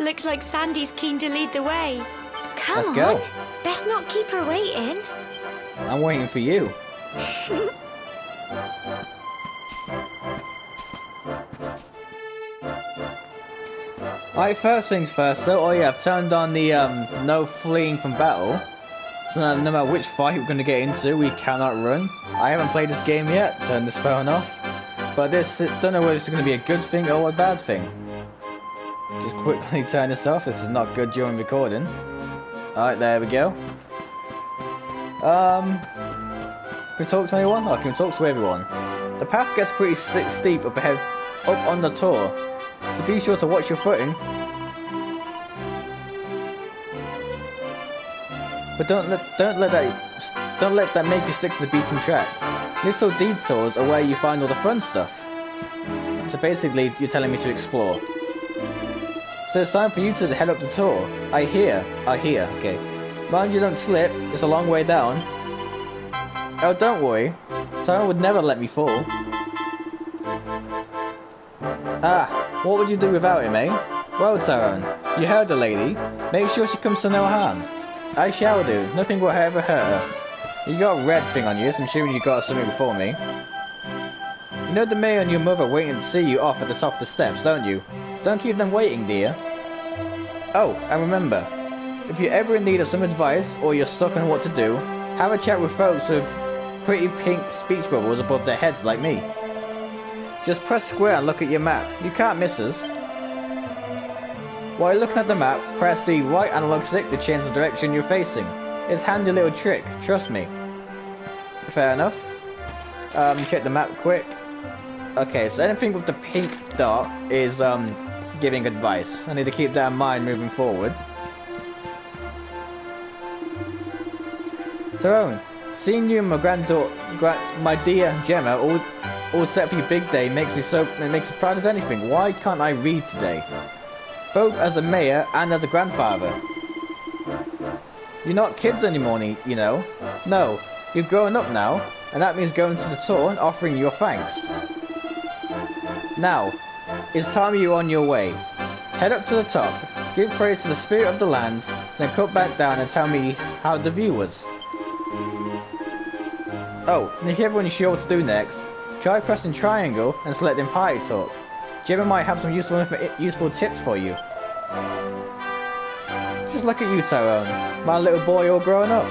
Looks like Sandy's keen to lead the way. Come Let's on. go. Best not keep her waiting. I'm waiting for you. Alright, first things first, so, oh yeah, I've turned on the, no fleeing from battle. So no matter which fight we're going to get into, we cannot run. I haven't played this game yet, turned this phone off. But this, don't know whether this is going to be a good thing or a bad thing. Just quickly turn this off, this is not good during recording. Alright, there we go. Can we talk to anyone? Oh, can we talk to everyone? The path gets pretty steep up ahead, up on the tour. So be sure to watch your footing. But don't let that make you stick to the beaten track. Little detours are where you find all the fun stuff. So basically, you're telling me to explore. So it's time for you to head up the tour. I hear, okay. Mind you don't slip, it's a long way down. Oh, don't worry. Tyron would never let me fall. Ah, what would you do without him, eh? Well, Tyron, you heard the lady. Make sure she comes to no harm. I shall do. Nothing will ever hurt her. You got a red thing on you, so I'm assuming you got something before me. You know the mayor and your mother waiting to see you off at the top of the steps, don't you? Don't keep them waiting, dear. Oh, and remember, if you're ever in need of some advice, or you're stuck on what to do, have a chat with folks with pretty pink speech bubbles above their heads like me. Just press square and look at your map. You can't miss us. While looking at the map, press the right analog stick to change the direction you're facing. It's a handy little trick, trust me. Fair enough. Check the map quick. Okay, so anything with the pink dot is giving advice. I need to keep that in mind moving forward. Tyrone, seeing you and my dear Gemma all set for your big day makes me proud as anything. Why can't I read today? Both as a mayor and as a grandfather. You're not kids anymore, you know. No, you're growing up now, and that means going to the tour and offering your thanks. Now, it's time you're on your way. Head up to the top, give praise to the spirit of the land, then come back down and tell me how the view was. Oh, and if you're ever unsure what to do next, try pressing triangle and selecting party talk. Gemma might have some useful tips for you. Just look at you, Tyrone, my little boy all grown up.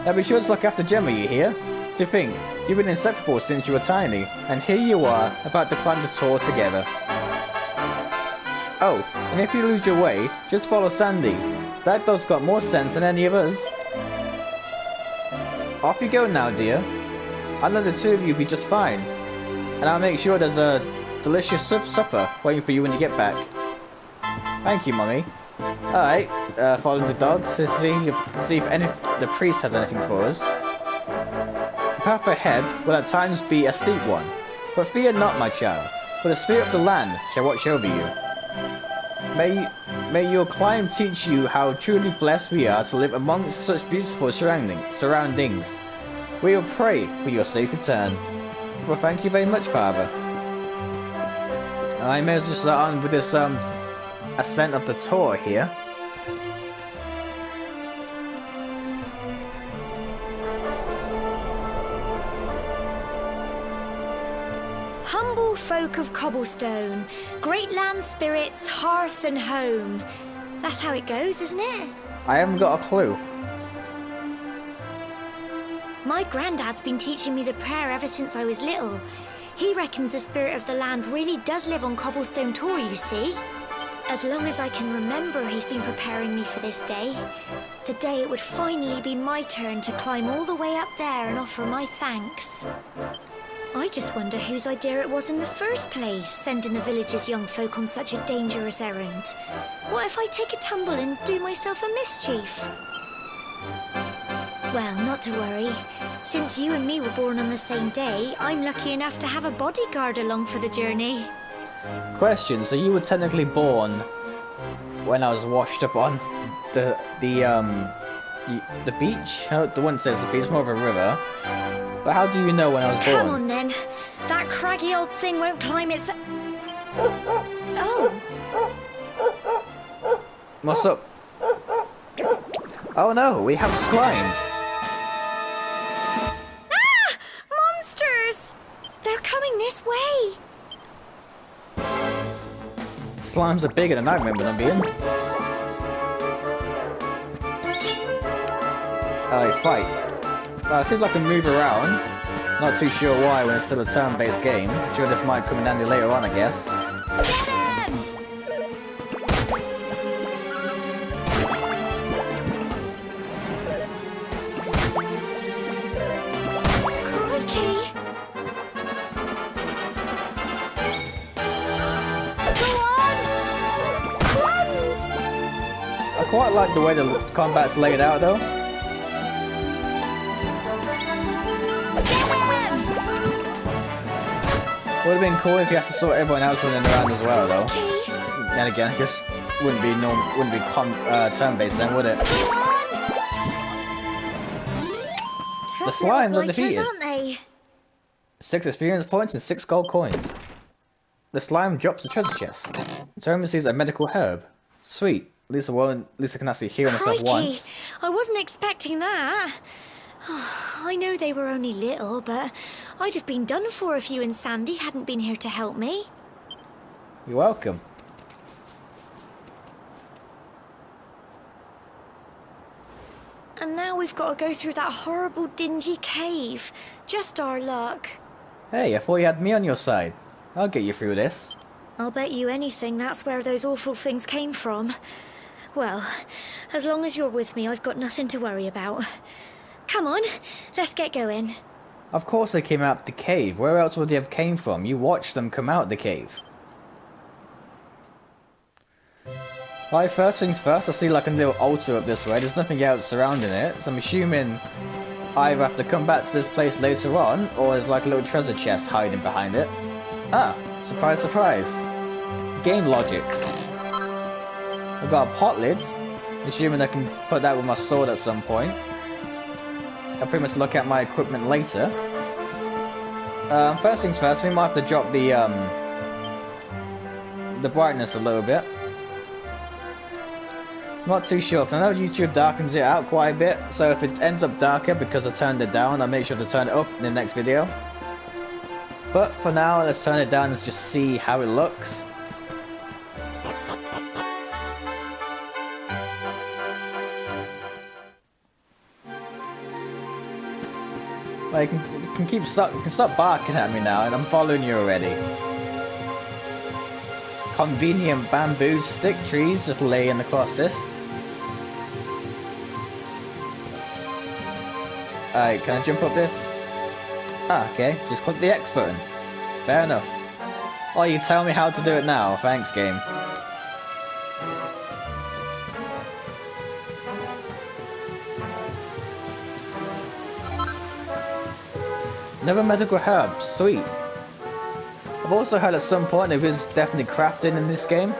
Now be sure to look after Gemma, you hear? To think, you've been inseparable since you were tiny, and here you are, about to climb the tour together. Oh, and if you lose your way, just follow Sandy. That dog's got more sense than any of us. Off you go now, dear. I know the two of you will be just fine. And I'll make sure there's a delicious supper waiting for you when you get back. Thank you, Mummy. Alright, following the dogs to see if the priest has anything for us. The path ahead will at times be a steep one, but fear not, my child, for the spirit of the land shall watch over you. May your climb teach you how truly blessed we are to live amongst such beautiful surroundings. We will pray for your safe return. Well, thank you very much, Father. I may as well start on with this ascent of the tour here. Humble folk of cobblestone, great land spirits, hearth and home. That's how it goes, isn't it? I haven't got a clue. My granddad's been teaching me the prayer ever since I was little. He reckons the spirit of the land really does live on Cobblestone Tor, you see. As long as I can remember, he's been preparing me for this day. The day it would finally be my turn to climb all the way up there and offer my thanks. I just wonder whose idea it was in the first place, sending the village's young folk on such a dangerous errand. What if I take a tumble and do myself a mischief? Well, not to worry. Since you and me were born on the same day, I'm lucky enough to have a bodyguard along for the journey. Question, so you were technically born when I was washed up on the beach? The one says the beach is more of a river. But how do you know when I was born? Come on then. That craggy old thing won't climb its... Oh. What's up? Oh no, we have slimes. Ah! Monsters! They're coming this way. Slimes are bigger than I remember them being. Fight. It seems like I can move around. Not too sure why when it's still a turn-based game. Sure this might come in handy later on, I guess. Crikey! Go on! Crumbs! I quite like the way the combat's laid out though. Would have been cool if you had to sort everyone else running around as well though. And again, I guess wouldn't be turn-based then, would it? The slimes are defeated. Aren't they? 6 experience points and 6 gold coins. The slime drops the treasure chest. Determines sees a medical herb. Sweet. At least I can actually heal myself Crikey! once. I wasn't expecting that. I know they were only little, but I'd have been done for if you and Sandy hadn't been here to help me. You're welcome. And now we've got to go through that horrible, dingy cave. Just our luck. Hey, I thought you had me on your side. I'll get you through this. I'll bet you anything that's where those awful things came from. Well, as long as you're with me, I've got nothing to worry about. Come on, let's get going. Of course they came out of the cave. Where else would they have came from? You watched them come out of the cave. Right, first things first, I see like a little altar up this way. There's nothing else surrounding it, so I'm assuming I either have to come back to this place later on, or there's like a little treasure chest hiding behind it. Ah, surprise, surprise. Game logics. I've got a pot lid, assuming I can put that with my sword at some point. I'll pretty much look at my equipment later. First things first, we might have to drop the brightness a little bit. Not too sure, because I know YouTube darkens it out quite a bit, so if it ends up darker because I turned it down, I'll make sure to turn it up in the next video. But for now, let's turn it down and just see how it looks. Like, you can stop barking at me now, and I'm following you already. Convenient bamboo stick trees just laying across this. Alright, can I jump up this? Ah, okay, just click the X button. Fair enough. Oh, you tell me how to do it now, thanks game. Another medical herb, sweet. I've also heard at some point there is definitely crafting in this game.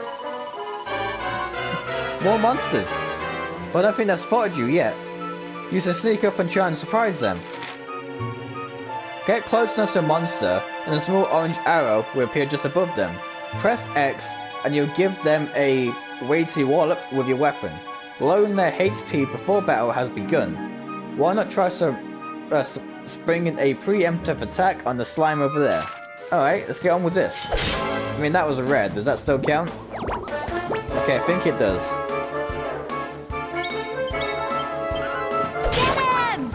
More monsters. But I don't think they've spotted you yet. You should sneak up and try and surprise them. Get close enough to a monster and a small orange arrow will appear just above them. Press X and you'll give them a weighty wallop with your weapon, lowering their HP before battle has begun. Why not try springing a preemptive attack on the slime over there? Alright, let's get on with this. I mean, that was a red. Does that still count? Okay, I think it does. Get him!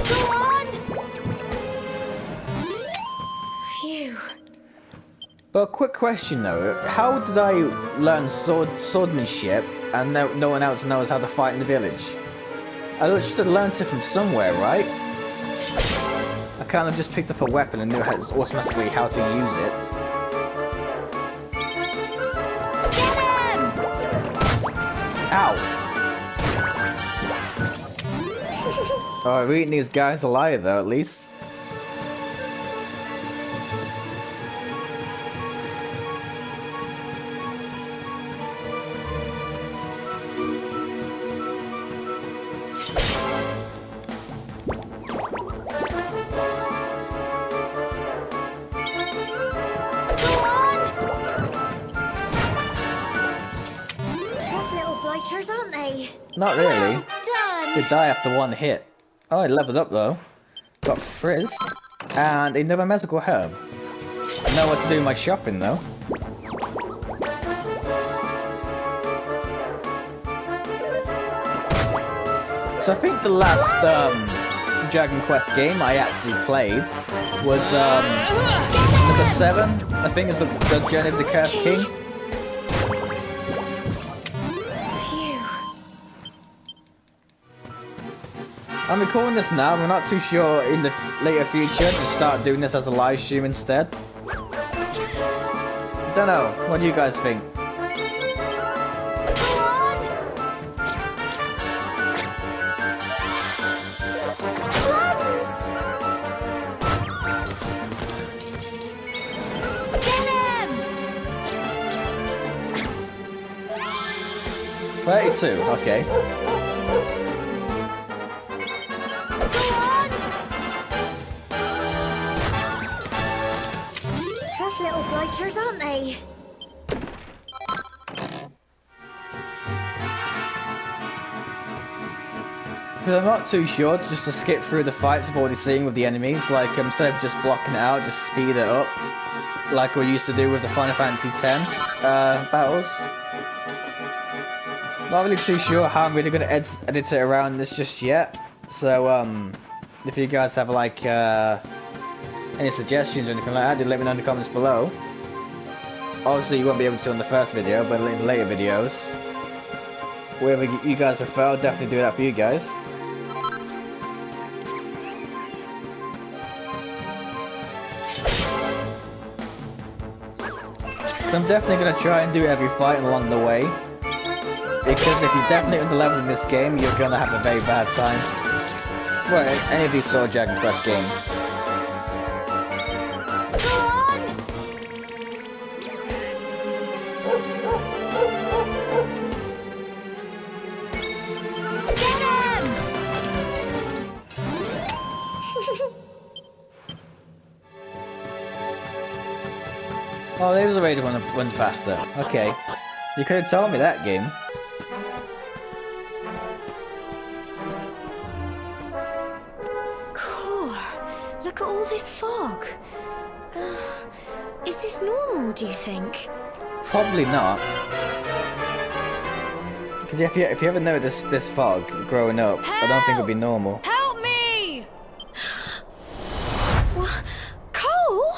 Go on! Phew. But a quick question though, how did I learn swordsmanship and no one else knows how to fight in the village? I should have learned it from somewhere, right? I kind of just picked up a weapon and knew automatically how to use it. Get him! Ow! Alright, we're eating these guys alive though, at least. blighters, aren't they? Not really. Well done. They die after one hit. Oh, I leveled up though. Got Frizz. And another magical herb. I know what to do with my shopping though. So I think the last Dragon Quest game I actually played was number 7. I think it's the Journey of the Cursed King. Phew. I'm recording this now. We're not too sure in the later future to start doing this as a live stream instead. Don't know. What do you guys think? Get him! 32. Okay. Tough little blighters, aren't they? Because I'm not too sure just to skip through the fights I've already seen with the enemies. Like, instead of just blocking it out, just speed it up. Like we used to do with the Final Fantasy X battles. Not really too sure how I'm really going to edit it around this just yet. So, if you guys have like any suggestions or anything like that, do let me know in the comments below. Obviously you won't be able to on the first video, but in later videos. Whatever you guys prefer, I'll definitely do that for you guys. So I'm definitely going to try and do every fight along the way. Because if you're definitely underleveled in this game, you're going to have a very bad time. Well, any of these sort of Dragon Quest games. Oh, there was a way to run faster. Okay. You could have told me that game. Cool. Look at all this fog. Is this normal, do you think? Probably not. Because if you ever noticed this fog growing up, I don't think it would be normal. Help me! What? Cole?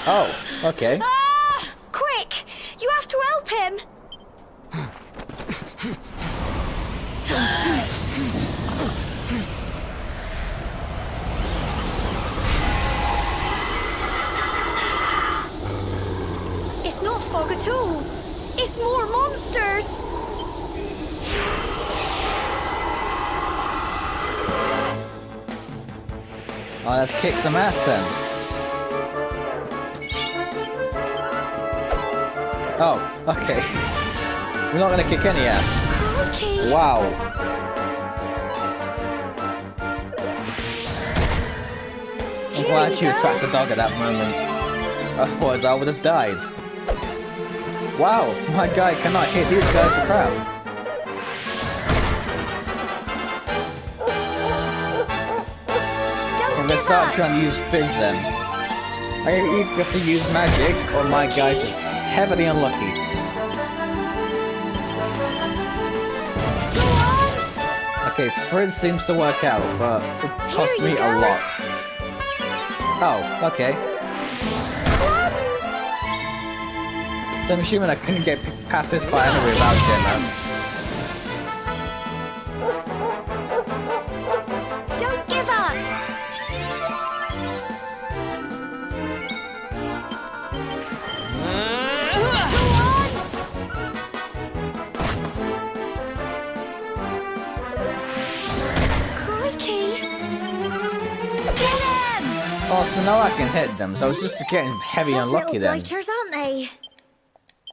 Oh, okay. Quick! You have to help him! It's not fog at all. It's more monsters. Oh, let's kick some ass then. Oh, okay. We're not gonna kick any ass. Okay. Wow. I'm glad you attacked the dog at that moment. Otherwise I would have died. Wow, my guy cannot hit these guys for crap. I'm gonna start trying to use Fizz then. I either have to use magic or my guy's just heavily unlucky. Okay, Frizz seems to work out, but it costs me a lot. Oh, okay. So I'm assuming I couldn't get past this fight anyway without Gemma. Don't give up! Oh, so now I can hit them, so I was just getting heavy unlucky then. Blighters, aren't they?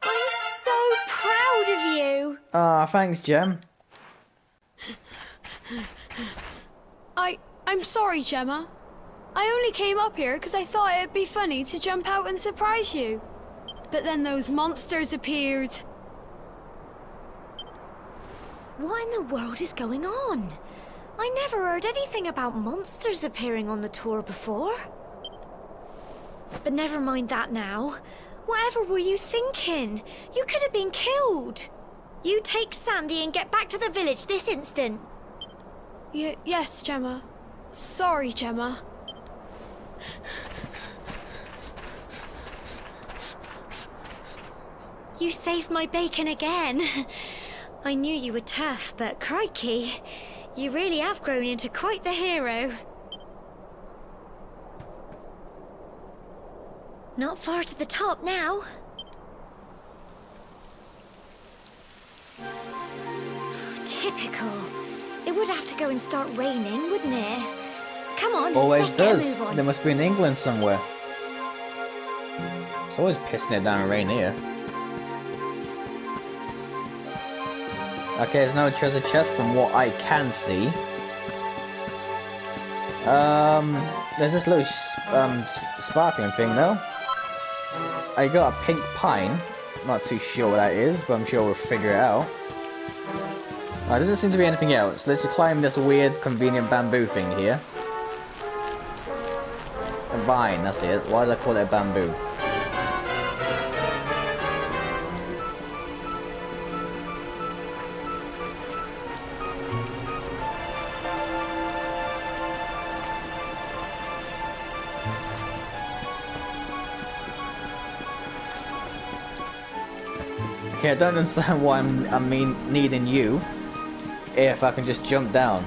I'm so proud of you. Ah, thanks, Gem. I'm sorry, Gemma. I only came up here because I thought it'd be funny to jump out and surprise you. But then those monsters appeared. What in the world is going on? I never heard anything about monsters appearing on the tour before. But never mind that now. Whatever were you thinking? You could have been killed. You take Sandy and get back to the village this instant. Yes, Gemma. Sorry, Gemma. You saved my bacon again. I knew you were tough, but crikey, you really have grown into quite the hero. Not far to the top now. Typical. It would have to go and start raining, wouldn't it? Come on, Always let's get a does. move on. They must be in England somewhere. It's always pissing it down and rain here. Okay, there's no treasure chest from what I can see. There's this little sparkling thing though. I got a pink pine. Not too sure what that is, but I'm sure we'll figure it out. There doesn't seem to be anything else. Let's just climb this weird, convenient bamboo thing here. A vine, that's it. Why did I call it a bamboo? Okay, I don't understand why I'm needing you if I can just jump down.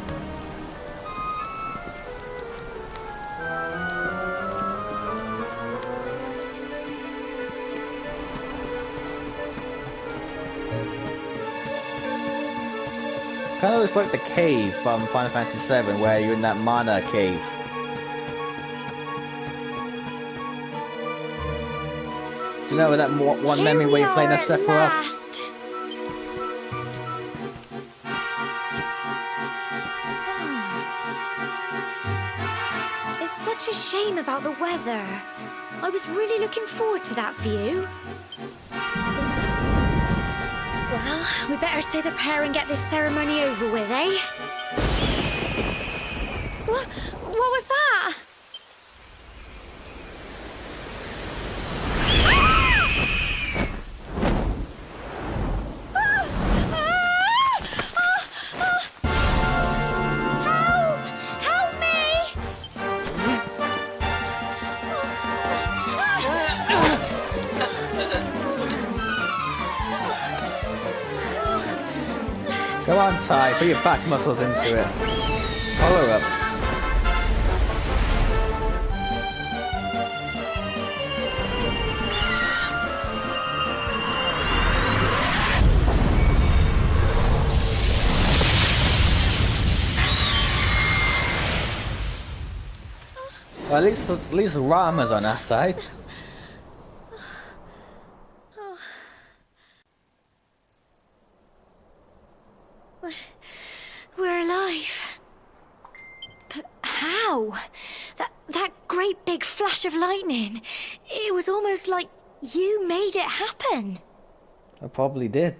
Kind of looks like the cave from Final Fantasy VII, where you're in that mana cave. Do you know that one memory where you played as Sephiroth? It's such a shame about the weather. I was really looking forward to that view. Well, we better say the prayer and get this ceremony over with, eh? What was that? Help me! Go on, Ty, put your back muscles into it. Follow up. Well, at least Rama's on our side. We're alive. But how? That great big flash of lightning. It was almost like you made it happen. I probably did.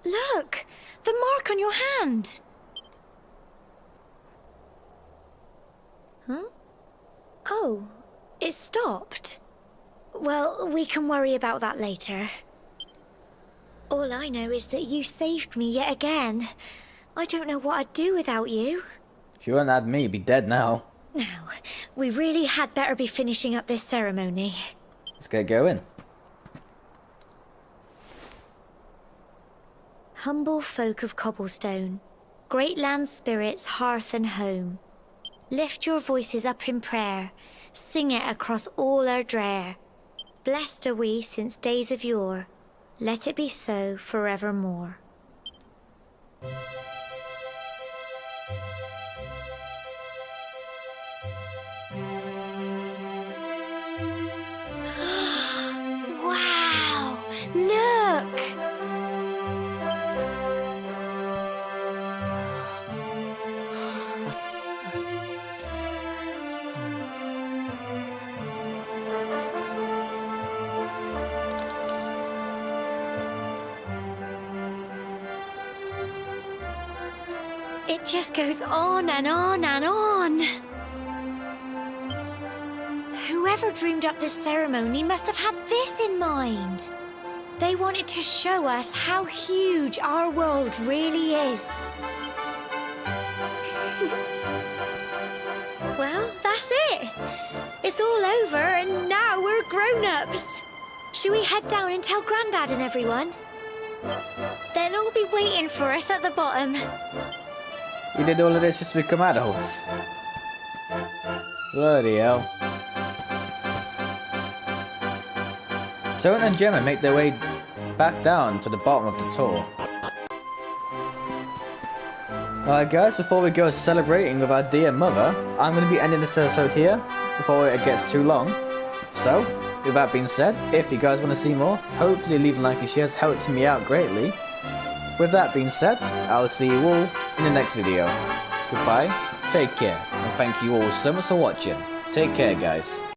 Look! The mark on your hand! Huh? Oh, it stopped. Well, we can worry about that later. All I know is that you saved me yet again. I don't know what I'd do without you. If you hadn't had me, you'd be dead now. Now, we really had better be finishing up this ceremony. Let's get going. Humble folk of cobblestone, great land spirits, hearth and home, lift your voices up in prayer, sing it across all our drear. Blessed are we since days of yore, let it be so forevermore. Wow! Look! It just goes on and on and on. Whoever dreamed up this ceremony must have had this in mind. They wanted to show us how huge our world really is. Well, that's it. It's all over and now we're grown-ups. Should we head down and tell Grandad and everyone? They'll all be waiting for us at the bottom. You did all of this just to become adults. Bloody hell. Tyron and Gemma make their way back down to the bottom of the tour. Alright guys, before we go celebrating with our dear mother, I'm going to be ending this episode here before it gets too long. So, with that being said, if you guys want to see more, hopefully leave a like and share, helps me out greatly. With that being said, I'll see you all in the next video. Goodbye, take care, and thank you all so much for watching. Take care guys.